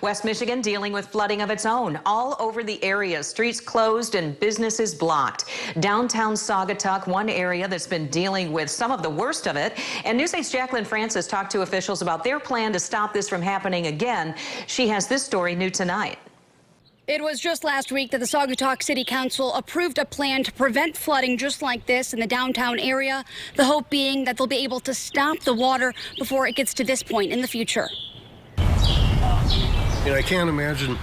West Michigan dealing with flooding of its own all over the area. Streets closed and businesses blocked. Downtown Saugatuck, one area that's been dealing with some of the worst of it. And News 8's Jacqueline Francis talked to officials about their plan to stop this from happening again. She has this story new tonight. It was just last week that the Saugatuck City Council approved a plan to prevent flooding just like this in the downtown area. The hope being that they'll be able to stop the water before it gets to this point in the future. I can't imagine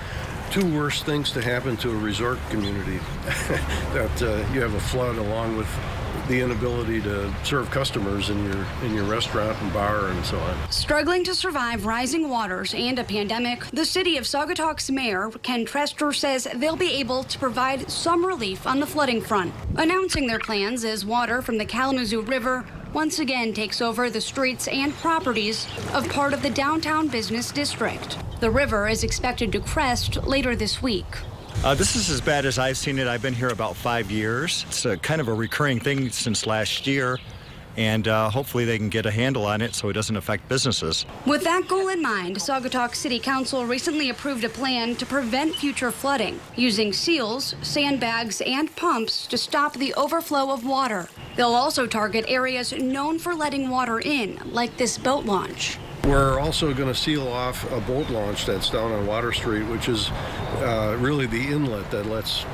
two worse things to happen to a resort community. That you have a flood along with the inability to serve customers in your restaurant and bar and so on. Struggling to survive rising waters and a pandemic, the city of Saugatuck's mayor, Ken Trester, says they'll be able to provide some relief on the flooding front, announcing their plans as water from the Kalamazoo River once again takes over the streets and properties of part of the downtown business district. The river is expected to crest later this week. This is as bad as I've seen it. I've been here about 5 years. It's a kind of a recurring thing since last year, and hopefully they can get a handle on it so it doesn't affect businesses. With that goal in mind, Saugatuck City Council recently approved a plan to prevent future flooding, using seals, sandbags, and pumps to stop the overflow of water. They'll also target areas known for letting water in, like this boat launch. We're also going to seal off a boat launch that's down on Water Street, which is really the inlet that lets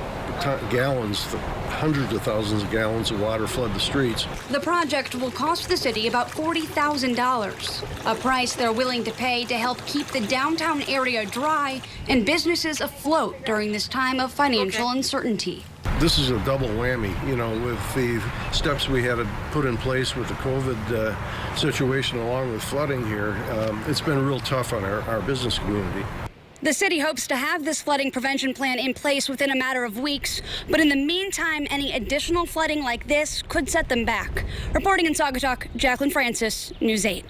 gallons, hundreds of thousands of gallons of water flood the streets. The project will cost the city about $40,000, a price they're willing to pay to help keep the downtown area dry and businesses afloat during this time of financial uncertainty. This is a double whammy, with the steps we had to put in place with the COVID situation along with flooding here. It's been real tough on our business community. The city hopes to have this flooding prevention plan in place within a matter of weeks, but in the meantime, any additional flooding like this could set them back. Reporting in Saugatuck, Jacqueline Francis, News 8.